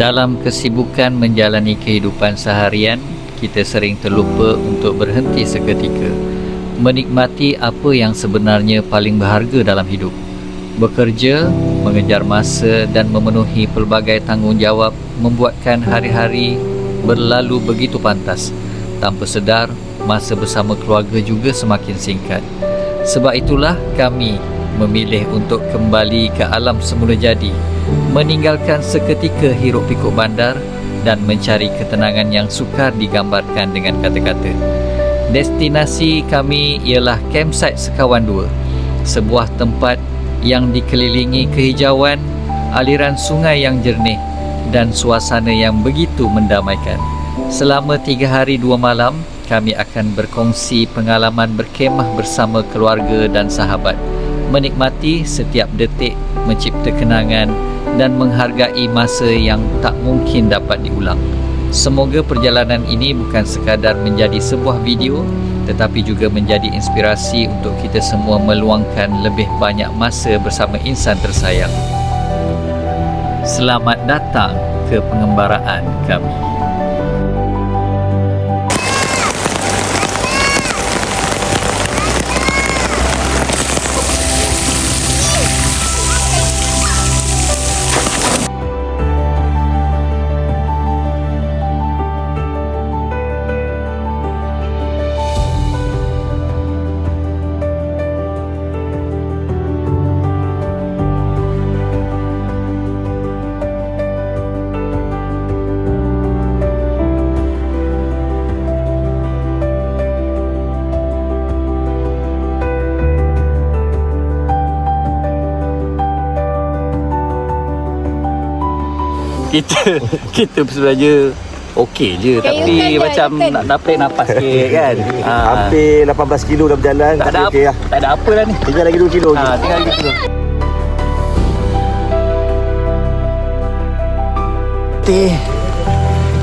Dalam kesibukan menjalani kehidupan seharian, kita sering terlupa untuk berhenti seketika, menikmati apa yang sebenarnya paling berharga dalam hidup. Bekerja, mengejar masa dan memenuhi pelbagai tanggungjawab membuatkan hari-hari berlalu begitu pantas. Tanpa sedar, masa bersama keluarga juga semakin singkat. Sebab itulah kami memilih untuk kembali ke alam semula jadi, meninggalkan seketika hiruk pikuk bandar dan mencari ketenangan yang sukar digambarkan dengan kata-kata. Destinasi kami ialah Campsite Sekawan 2, sebuah tempat yang dikelilingi kehijauan, aliran sungai yang jernih dan suasana yang begitu mendamaikan. Selama 3 hari 2 malam, kami akan berkongsi pengalaman berkemah bersama keluarga dan sahabat, menikmati setiap detik, mencipta kenangan dan menghargai masa yang tak mungkin dapat diulang. Semoga perjalanan ini bukan sekadar menjadi sebuah video, tetapi juga menjadi inspirasi untuk kita semua meluangkan lebih banyak masa bersama insan tersayang. Selamat datang ke pengembaraan kami. Kita sebenarnya okey je, tapi macam nak tarik nafas sikit kan. Hampir 18 kilo dah berjalan. Tak ada, okay lah. Tak ada apa dah ni. Tinggal lagi 2 kilo. Tinggal lagi 2 kilo. Patih,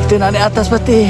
kita nak naik atas Patih.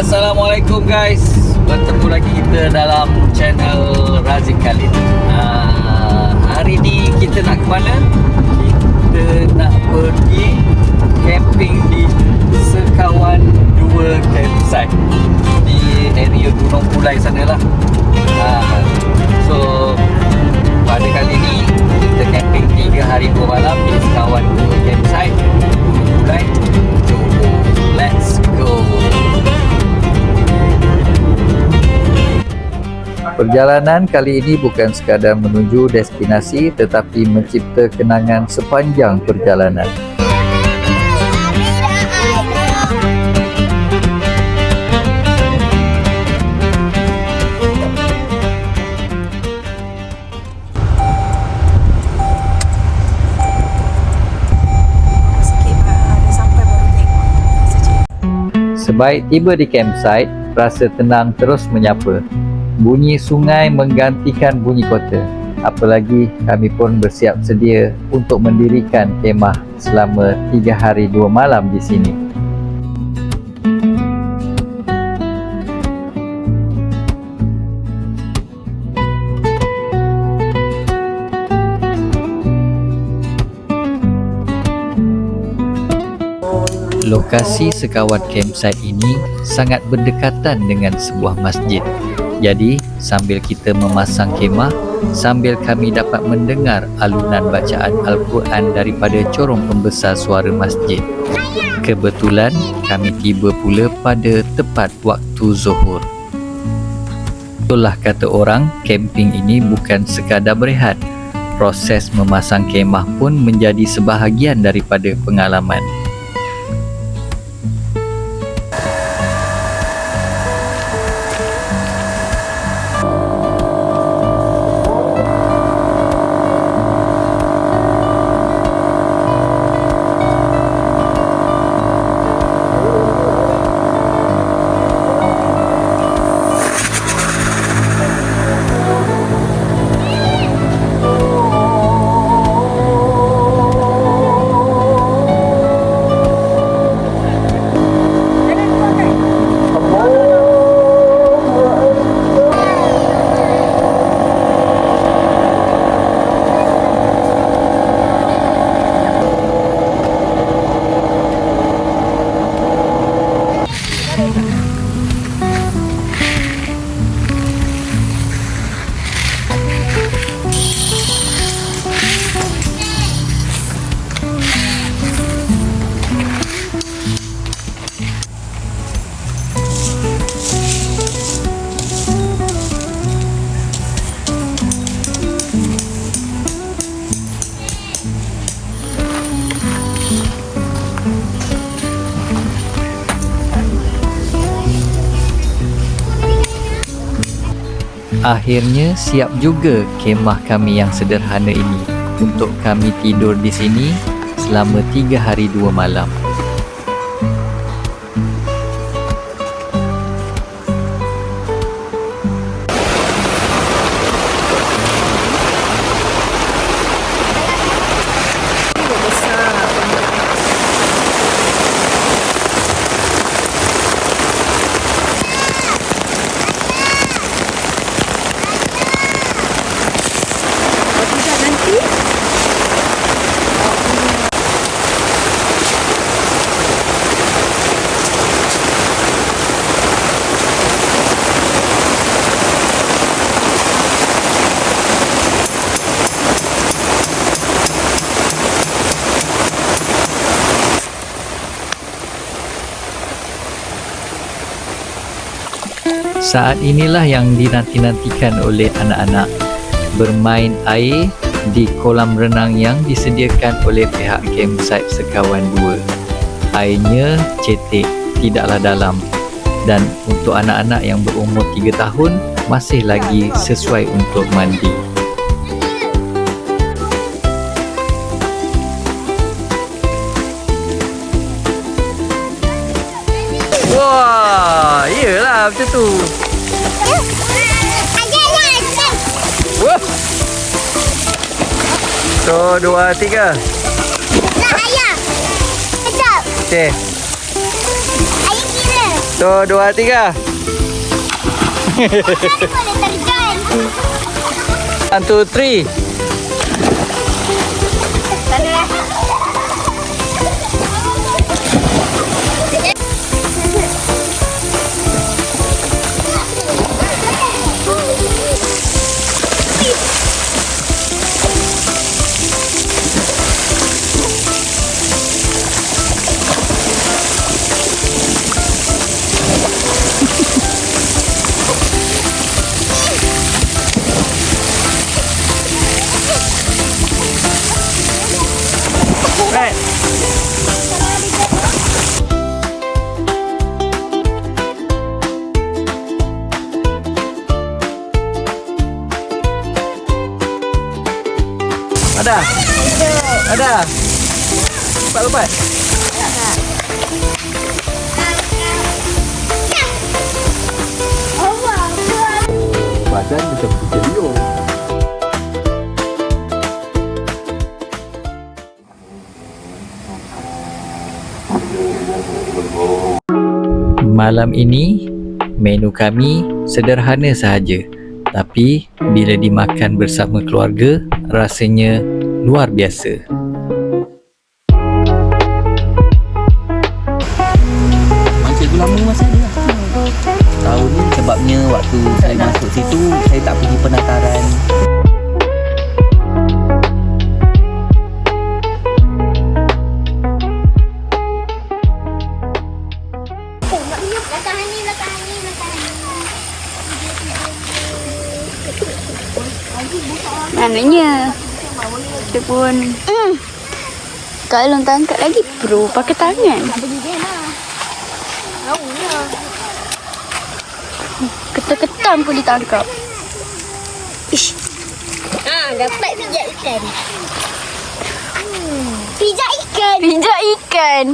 Assalamualaikum guys, bertemu lagi kita dalam channel Razik Khalid. Hari ni kita nak ke mana? Kita nak pergi camping di Sekawan 2 Campsite di area Gunung Pulai sana lah. So pada kali ni kita camping 3 hari 2 malam di Sekawan 2 Campsite Gunung Pulai. Jom, let's go. Perjalanan kali ini bukan sekadar menuju destinasi, tetapi mencipta kenangan sepanjang perjalanan. Sebaik tiba di campsite, rasa tenang terus menyapa. Bunyi sungai menggantikan bunyi kota. Apalagi kami pun bersiap sedia untuk mendirikan kemah selama 3 hari 2 malam di sini. Lokasi Sekawan Campsite ini sangat berdekatan dengan sebuah masjid. Jadi, sambil kita memasang kemah, sambil kami dapat mendengar alunan bacaan Al-Quran daripada corong pembesar suara masjid. Kebetulan, kami tiba pula pada tepat waktu zuhur. Itulah kata orang, camping ini bukan sekadar berehat. Proses memasang kemah pun menjadi sebahagian daripada pengalaman. Akhirnya siap juga kemah kami yang sederhana ini untuk kami tidur di sini selama 3 hari 2 malam. Saat inilah yang dinanti-nantikan oleh anak-anak, bermain air di kolam renang yang disediakan oleh pihak campsite Sekawan 2. Airnya cetek, tidaklah dalam, dan untuk anak-anak yang berumur 3 tahun masih lagi sesuai untuk mandi. Wah, iyalah macam tu. Wah. So, 2, 3. Ayah. Sekejap. Okey. Ayah kira. So, 2, 3. Boleh terjun. 1, 2, 3. Sana. Right. Ada? Ada? Lompat-lompat? Badan macam kucing liar. Malam ini, menu kami sederhana sahaja. Tapi, bila dimakan bersama keluarga, rasanya luar biasa. Cikgu lama masa dia tahun ni sebabnya waktu saya masuk situ saya tak pergi penataran. Belakang ni. Maknanya kita pun kalau tangkap lagi pro pakai tangan. Ketam-ketam pun ditangkap. Ish. Dapat pijak ikan. Pijak ikan. Pijak ikan.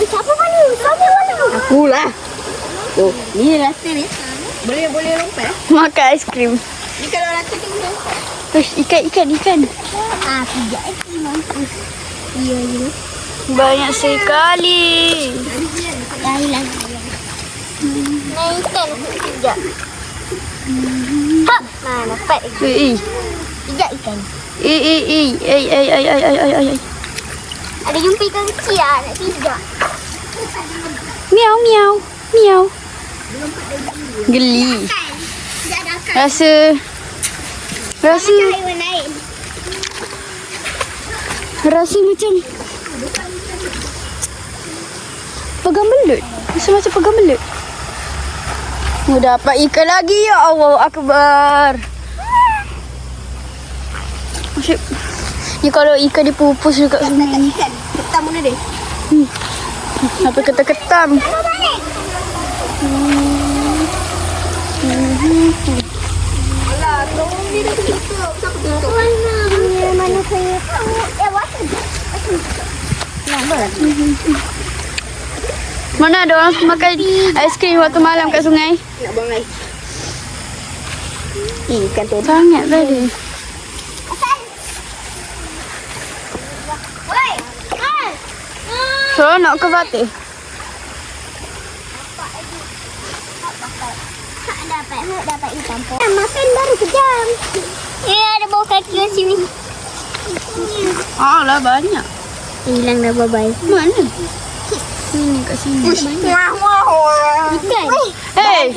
Siapa mana? Siapa mana? Akulah. Oh, ni rasa ni. Boleh lompat. Makan aiskrim. Ni kalau rasa tu boleh lompat. Uish, ikan. Pijak ikan mampus. Ya. Banyak sekali. Dah hilang. Naik ikan pijak. Nah, dapat lagi. Pijak ikan. Ay. Ada jumpa ikan kecil lah nak pijak. Miau. Geli. Pijak dah akan. Rasa Haiwan lain. macam pegang belut. Rasa macam pegang belut. Oh, dapat ikan lagi, ya Allah Akbar. Asyik. Ni kalau ikan dipupus dekat sungai ni. Ikan. Ketam mana dia? Sampai ketam-ketam. Alah, tolong dia dah tutup. Siapa tutup? Mana saya tahu. Water. Lambat. Mana ada orang makan aiskrim waktu malam kat sungai? Nak buang air. Ikan tu. Sangat tadi. Woi. Seronok ke Fatih? Dapat ikan pun. Makan baru kejam. Ada bau kaki kat sini. Lah banyak. Hilang dah bye-bye. Mana? Sini kat sini. Ikan. Hey.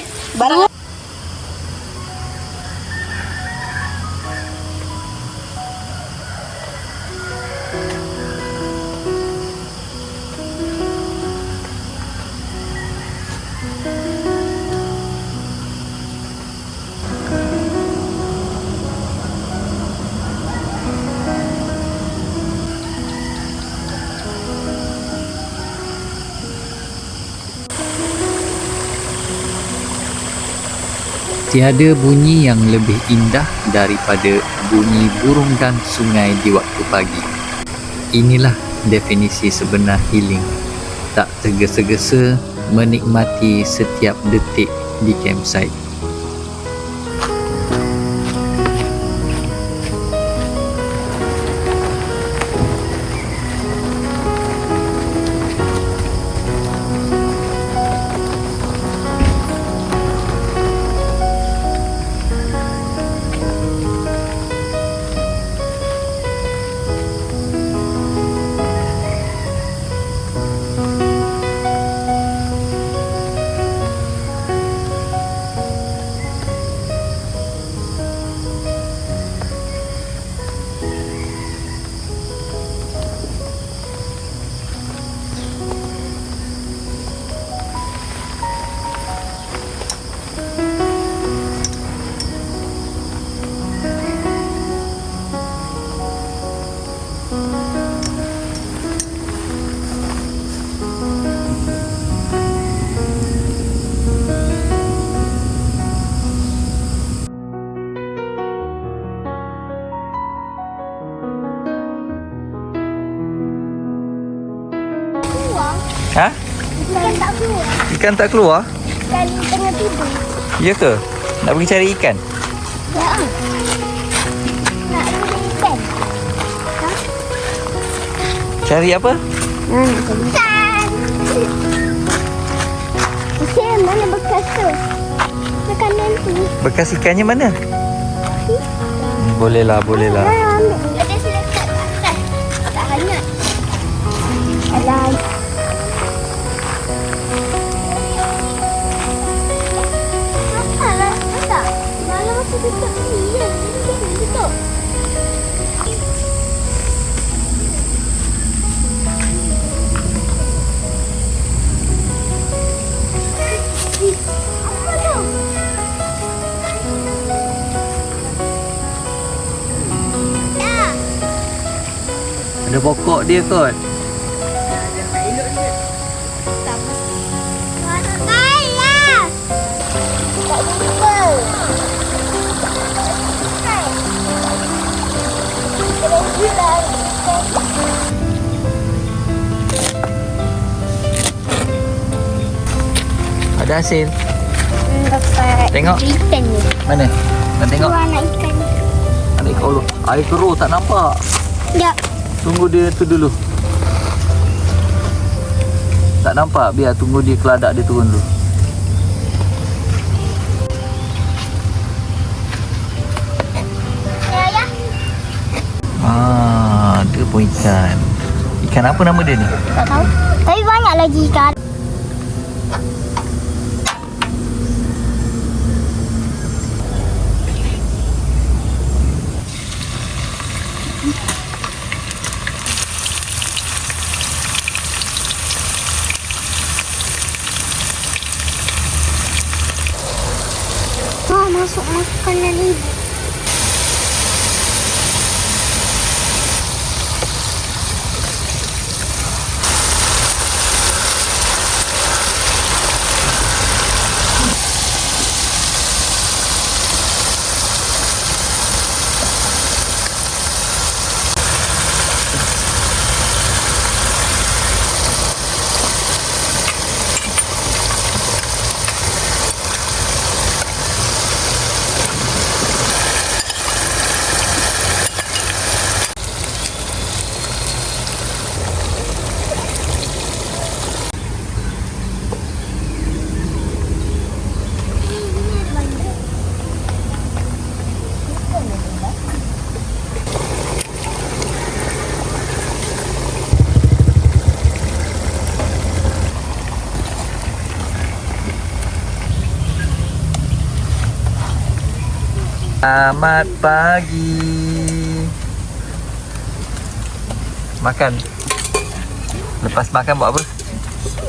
Tiada bunyi yang lebih indah daripada bunyi burung dan sungai di waktu pagi. Inilah definisi sebenar healing. Tak tergesa-gesa menikmati setiap detik di campsite. Ha? Ikan tak keluar. Ikan tak keluar? Ikan tengah tidur. Ya ke? Nak pergi cari ikan? Ya. Nak ambil ikan. Cari apa? Nak cari ikan. Ikan mana bekas tu? Makanan tu. Bekas ikannya mana? Bolehlah. Ambil. Ada selekat kat atas. Tak hanyut. Alah. Apalah. Tak. Malam masih tutup ni. Ya. Tutup. Ada pokok dia kot. Kalah. Tak lupa. Ada hasil. Dapat Tengok. ikan ni. Mana? Nak tengok. Dua anak ikan. Ada ikan. Air keruh tak nampak. Ya. Tunggu dia tu dulu. Tak nampak. Biar tunggu dia keladak dia turun dulu. Ya, ya. Ada pun ikan. Ikan apa nama dia ni? Tak tahu. Tapi banyak lagi ikan. Masuk makanan ibu. Selamat pagi. Makan. Lepas makan buat apa?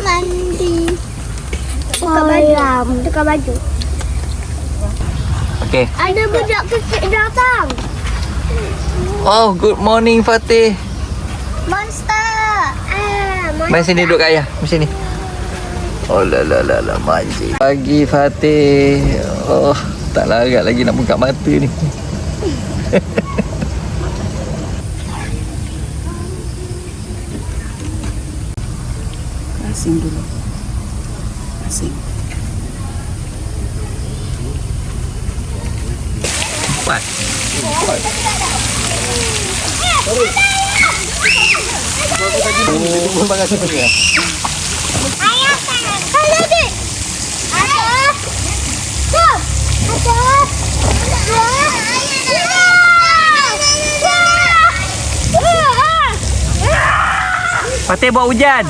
Mandi. Tukar baju. Tukar baju. Okey. Ada budak kecil datang. Oh, good morning Fatih. Monster. Monster. Mari sini duduk kat ayah. Mari sini. Oh la la la la manji. Pagi Fatih. Oh, tak larat lagi nak buka mata ni. Asing dulu. Asing. Kuat. Oh, makan siapa ni? Ayah tangan. Ada adik. Ada. Tuh. Ada. Fatih buat hujan.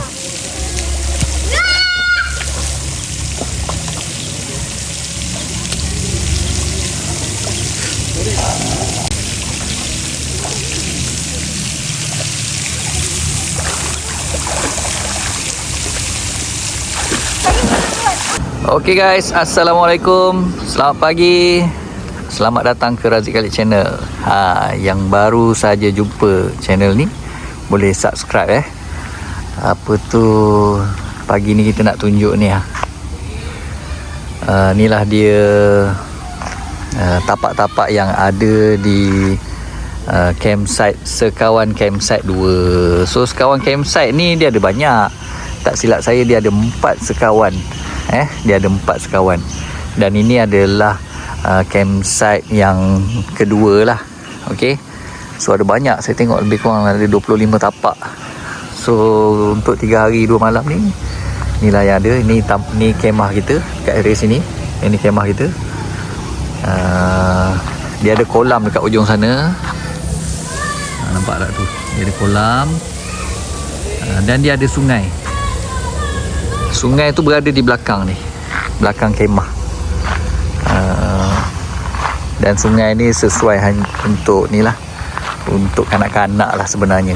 Okey guys, Assalamualaikum. Selamat pagi. Selamat datang ke Razik Khalid Channel. Yang baru saja jumpa channel ni, boleh subscribe Apa tu, pagi ni kita nak tunjuk ni inilah dia tapak-tapak yang ada di campsite Sekawan Campsite 2. So Sekawan Campsite ni dia ada banyak. Tak silap saya dia ada 4 sekawan. Dia ada 4 sekawan. Dan ini adalah campsite yang kedua lah. Okey. So ada banyak, saya tengok lebih kurang ada 25 tapak. So untuk 3 hari 2 malam ni, inilah yang ada. Ni kemah kita kat area sini. Ini kemah kita. Dia ada kolam dekat ujung sana. Nampak tak tu? Dia ada kolam. Dan dia ada sungai. Sungai tu berada di belakang ni, belakang kemah. Dan sungai ni sesuai untuk ni lah, untuk kanak-kanak lah sebenarnya.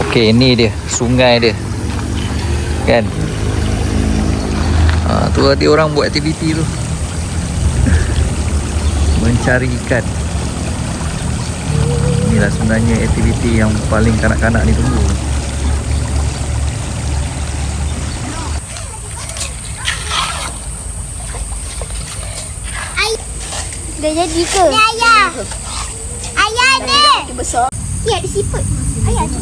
Okey, ni dia sungai dia kan. Tu ada orang buat aktiviti tu. mencari ikan. Inilah sebenarnya aktiviti yang paling kanak-kanak ni tunggu. Dah jadi ke? Ni ayah. Ayah ni. Besar. Ya, ada siput. Ayah tu.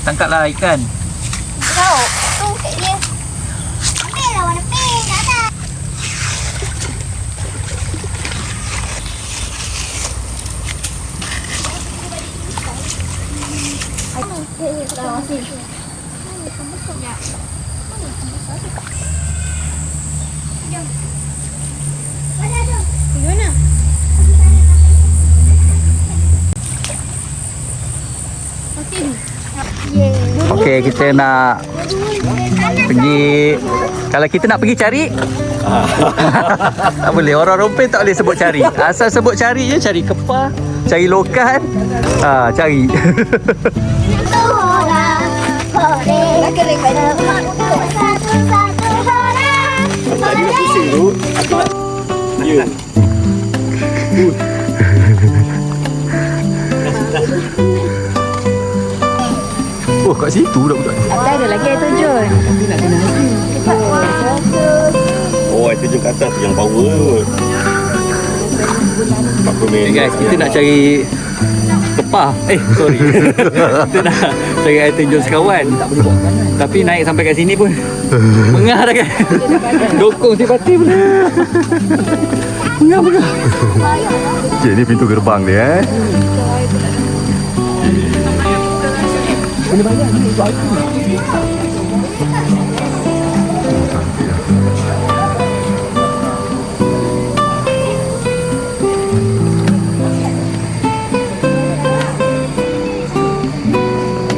Tangkaplah ikan. Kau. Tu kat dia. Ambil lah warna pink. Tak ada. Mana? Okey, kita nak pergi. Kalau kita nak pergi cari tak boleh, orang rompeng tak boleh sebut cari. Asal sebut cari je, cari kepah, cari lokan, cari. Ya. Oh, kat situ budak-budak. Atas ada lagi air terjun. Oh, itu je kat atas yang power. 40 Okay, guys, kita nak cari kepah. Sorry. Kita nak cari air terjun sekawan. Tapi naik sampai kat sini pun mengah dah kan. Dokong si Pati pula. Mengah. Okay, ni pintu gerbang dia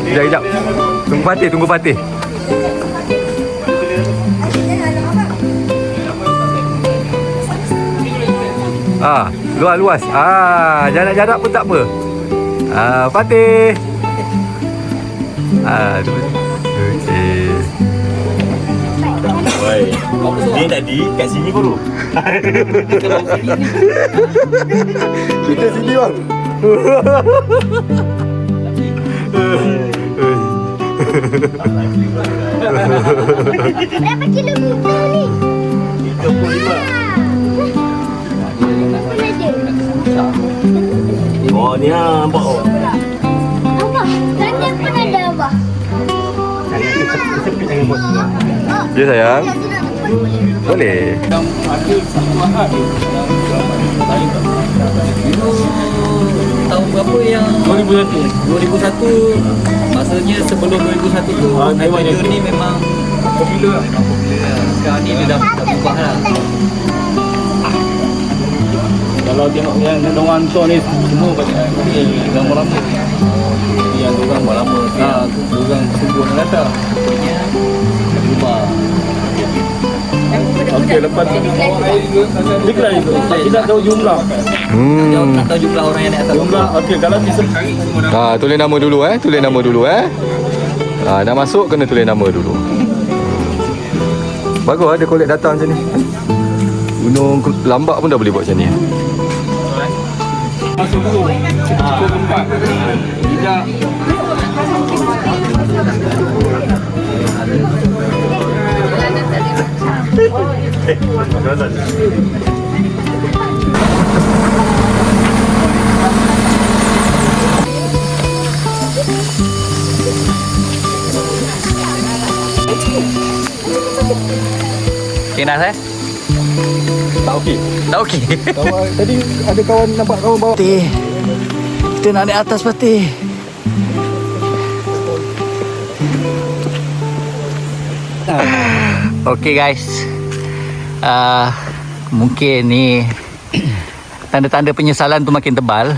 Sekejap. Tunggu Fatih. Luas. Jarak pun tak apa. Fatih. Okey. Woi. Dia tadi kat sini baru. Kita sini bang. Berapa kilo kita ni? 35. Oh, ni nampak oh. Abah, tanda pun ada abah. Ya sayang. Boleh. Tahun berapa yang 2001. Maksudnya sebelum 2001 tu air terjun ni memang popular. Sekarang ni dia dah berubah lah. Kalau tengok yang orang hantar ni semua banyak gambar lama. Yang orang gambar lama. Orang sungguh nak datang. Berubah. Okey, lepas tu declare itu. Kita tahu jumlah. Tak tahu jumlah orang yang naik atas. Jumlah okey, kalau bisa Tulis nama dulu nak masuk kena tulis nama dulu. Bagus ada kolek datang macam ni. Gunung Lambak pun dah boleh buat macam ni. masuk dulu. Pukul 4. Tidak. Okay, Nas Tak okey. Tak okey. Kawan tadi ada kawan nampak kawan bawa. Patih, kita nak naik atas Patih. Okay guys, mungkin ni tanda-tanda penyesalan tu makin tebal.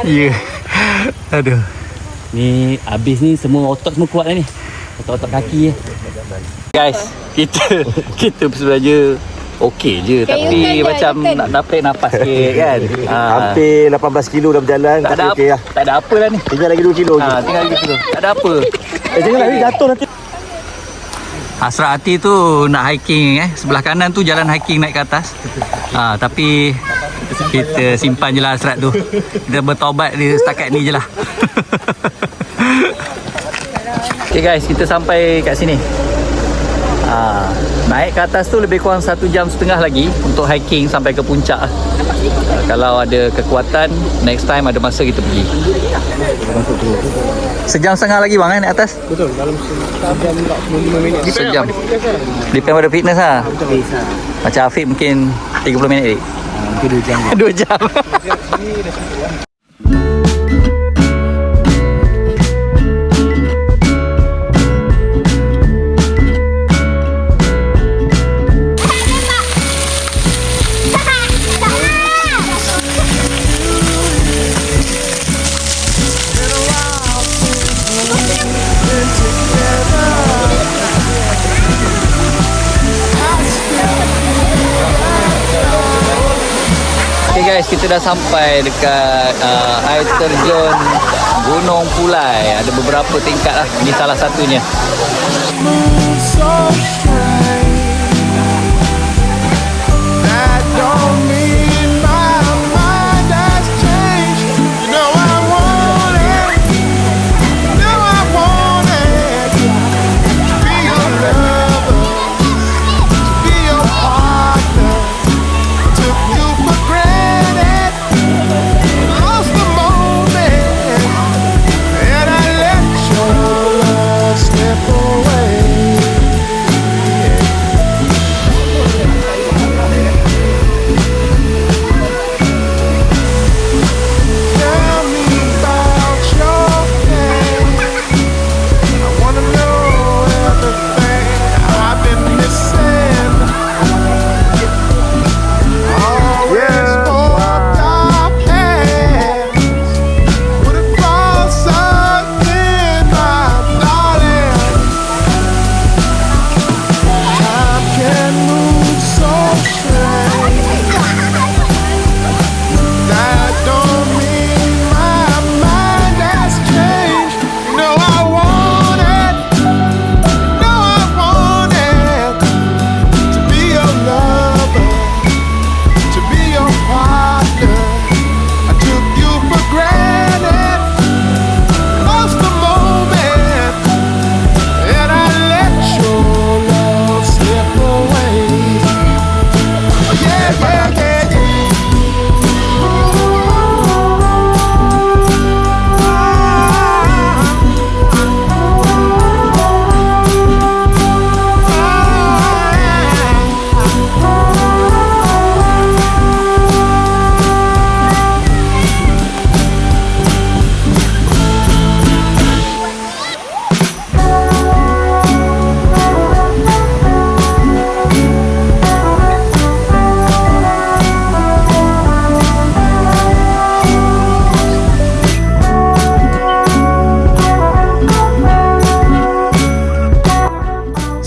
Ya, aduh. Ni habis ni semua otot semua kuat dah ni. Otot-otot kaki je. Guys, kita sebenarnya okey je, tapi macam nak naik nafas sikit kan. Hampir 18 kilo dah berjalan. Tak ada okey lah. tak ada apa lah ni. Tinggal lagi 2 kilo. Tinggal lagi kilo. Tak ada apa. Janganlah ni jatuh nanti. Hasrat hati tu nak hiking sebelah kanan tu jalan hiking naik ke atas. Tapi kita simpan je lah hasrat tu. Kita bertaubat di setakat ni je lah. Okay guys, kita sampai kat sini. Naik ke atas tu lebih kurang 1.5 jam lagi untuk hiking sampai ke puncak. Kalau ada kekuatan, next time ada masa kita pergi. 1.5 jam lagi bang naik atas? Betul, dalam sejam 45 minit. Sejam. Depend pada fitness lah. Macam Afiq mungkin 30 minit. Mungkin 2 jam. 2 jam. Okay guys, kita dah sampai dekat air terjun Gunung Pulai. Ada beberapa tingkat lah. Ini salah satunya.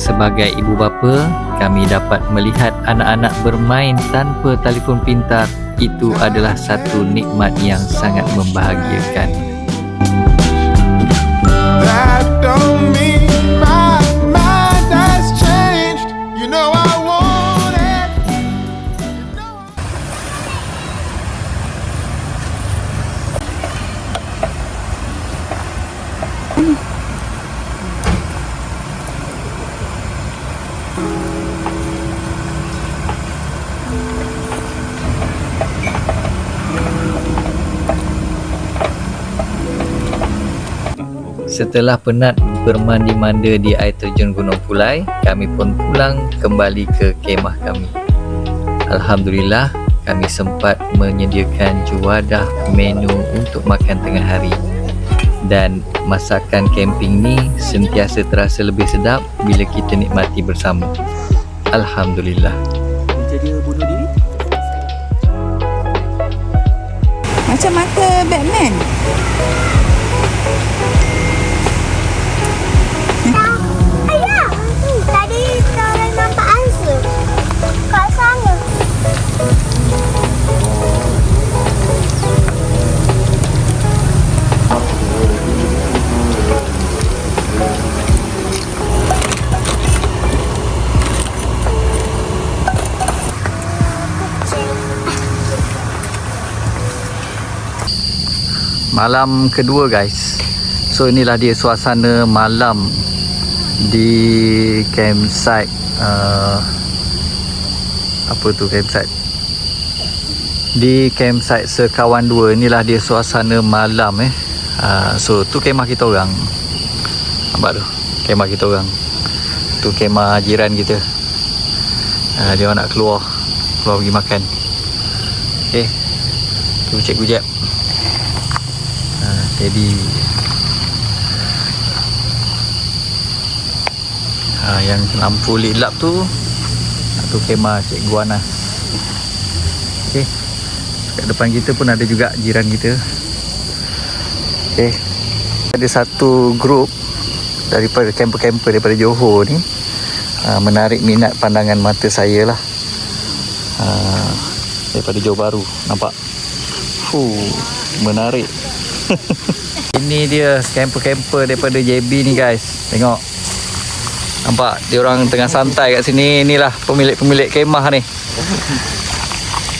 Sebagai ibu bapa, kami dapat melihat anak-anak bermain tanpa telefon pintar. Itu adalah satu nikmat yang sangat membahagiakan. That don't mean my mind has changed. You know I want it. Setelah penat bermandi-manda di air terjun Gunung Pulai, kami pun pulang kembali ke kemah kami. Alhamdulillah, kami sempat menyediakan juadah menu untuk makan tengah hari. Dan masakan camping ni sentiasa terasa lebih sedap bila kita nikmati bersama. Alhamdulillah. Meja dia bunuh diri. Macam mata Batman. Ayah, tadi orang nampak angsa kat sana. malam kedua guys. So inilah dia suasana malam di campsite apa tu campsite? Di campsite Sekawan 2. Inilah dia suasana malam so tu kemah kita orang. Nampak tu kemah kita orang. Tu kemah jiran kita. Dia orang nak keluar pergi makan. Okey. Tu Cikgu Jeb. Teddy. Yang lampu lit lap tu kemah Cikgu Anas. Okey. Kat depan kita pun ada juga jiran kita. Okey. Ada satu grup daripada camper-camper daripada Johor ni menarik minat pandangan mata saya lah. Daripada Johor Bahru. Nampak? Menarik. Ini dia camper-camper daripada JB ni guys. Tengok. Nampak? Dia orang tengah santai kat sini. Inilah pemilik-pemilik kemah ni.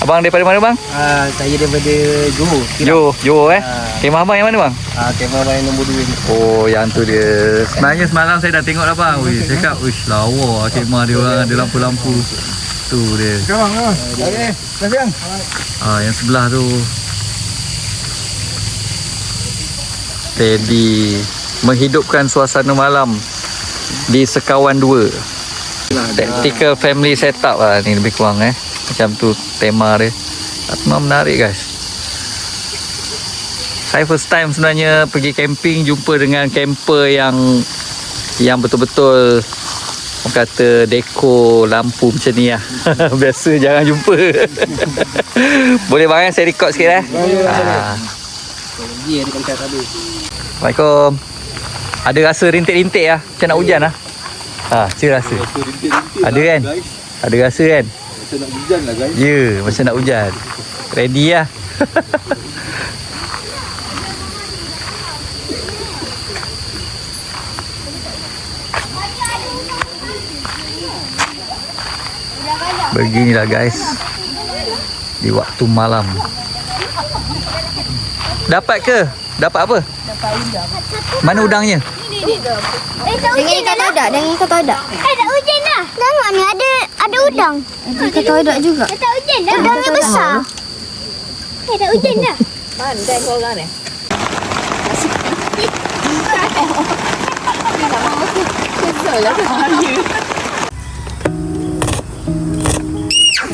Abang daripada mana bang? Saya daripada Johor. Johor Kemah abang yang mana bang? Kemah abang yang nombor 2 ni. Oh, yang tu dia. Sebenarnya semalam saya dah tengok dah bang. Saya cakap, uish lawa kemah dia orang ada lampu-lampu. Tu dia. Okey, sayang. Yang sebelah tu Teddy menghidupkan suasana malam di Sekawan 2. Tactical family setup lah ni lebih kurang macam tu tema dia. Memang menarik guys. Saya first time sebenarnya pergi camping jumpa dengan camper yang betul-betul orang kata dekor lampu macam ni lah. Biasa jarang jumpa. Boleh bang saya record sikit Assalamualaikum. Ada rasa rintik-rintik lah. Macam nak hujan lah. Cik rasa. Ada kan? Ada rasa kan? Macam nak hujan lah guys. Ya, macam nak hujan. Ready lah. Beginilah guys. Di waktu malam. Dapat ke? Dapat apa? Dapat udang. Mana udangnya? Tak hujan dah. Dengan kata ada. Tak hujan dah. Tengok ni ada udang. Kata ada juga. Tak hujan dah. Udangnya besar. Tak hujan dah. Pandai korang ni. Kesal lah.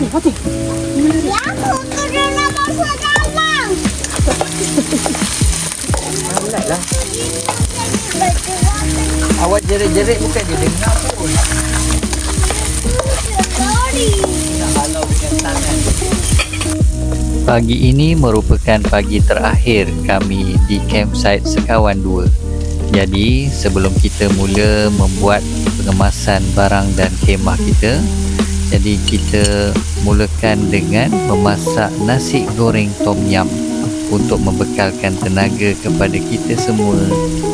Aku kena masuk dalam. Lah. Awak jerit-jerit bukan dia dengar pun. Pagi ini merupakan pagi terakhir kami di campsite Sekawan 2. Jadi sebelum kita mula membuat pengemasan barang dan kemah kita, jadi kita mulakan dengan memasak nasi goreng tom yum untuk membekalkan tenaga kepada kita semua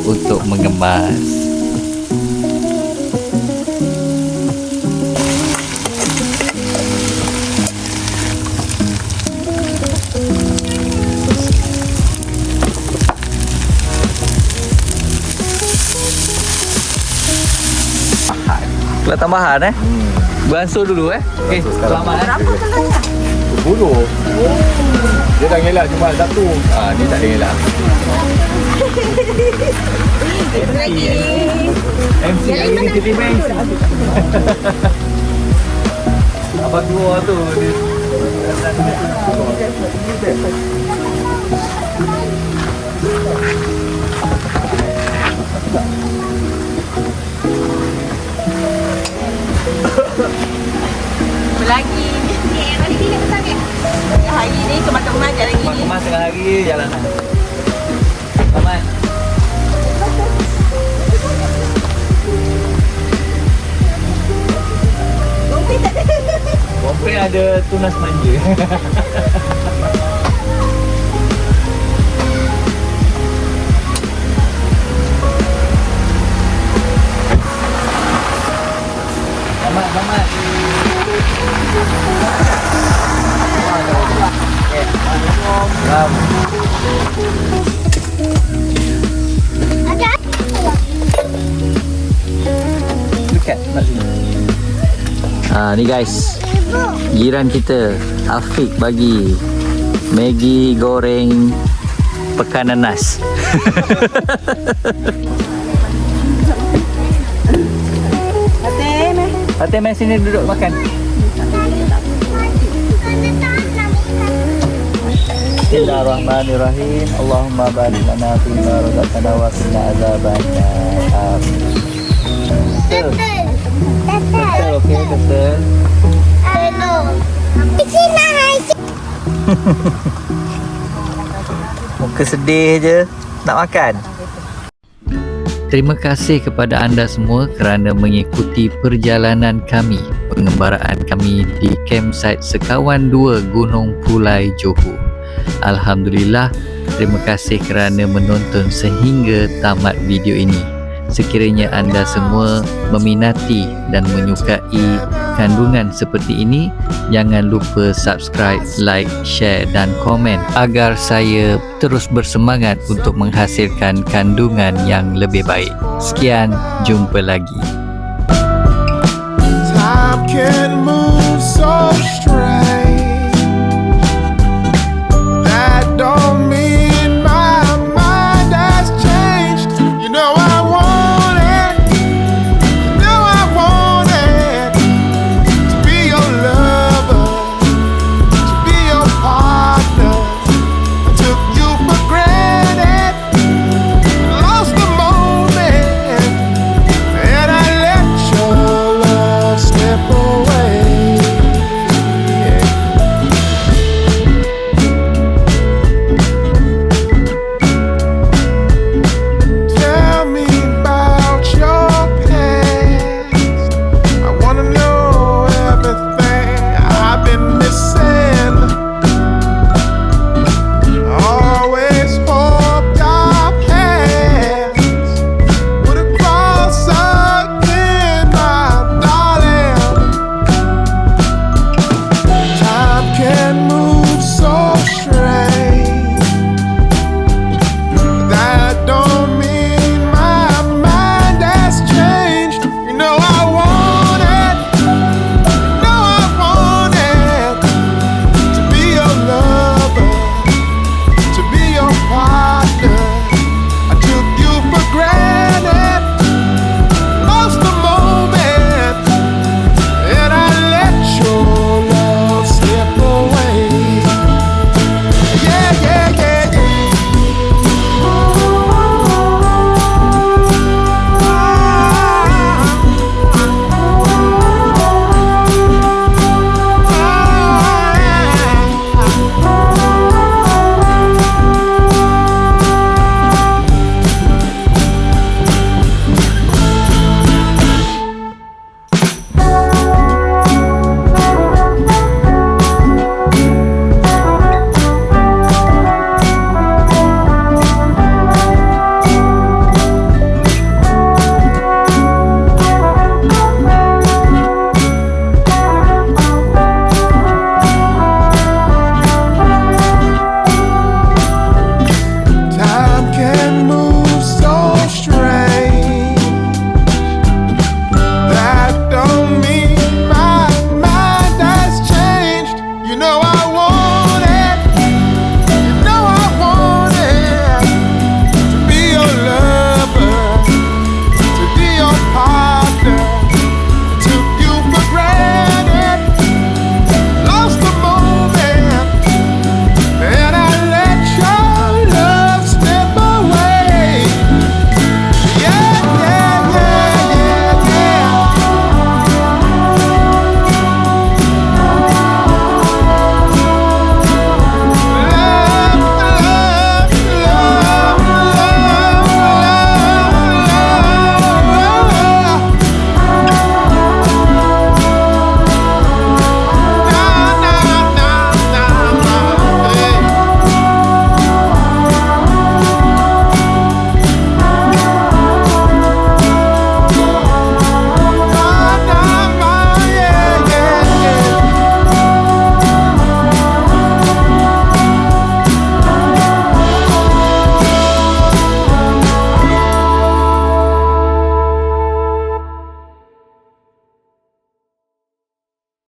untuk mengemas. Kelas tambahan Beransur dulu Okey, selamat Bulu. Dia dah ngelak cuma satu. Dia tak ada gelak. MC lagi jadi main. Abang dua tu dia. Lagi hari ni cuma tak mengajar lagi ni. Kemas tengah hari jalanan. Selamat. Komplain ada tunas manja. Selamat. Selamat. Ni guys, jiran kita Afiq bagi Maggi goreng pekan nanas. Fatih, mai sini duduk makan. Bismillahirrahmanirrahim. Allahumma barik lana fima razaqtana wa qina azabannar. Betul, okey, betul. Muka sedih je, nak makan. Terima kasih kepada anda semua kerana mengikuti perjalanan kami, pengembaraan kami di campsite Sekawan 2 Gunung Pulai Johor. Alhamdulillah, terima kasih kerana menonton sehingga tamat video ini. Sekiranya anda semua meminati dan menyukai kandungan seperti ini, jangan lupa subscribe, like, share dan komen agar saya terus bersemangat untuk menghasilkan kandungan yang lebih baik. Sekian, jumpa lagi. Time can move so strange.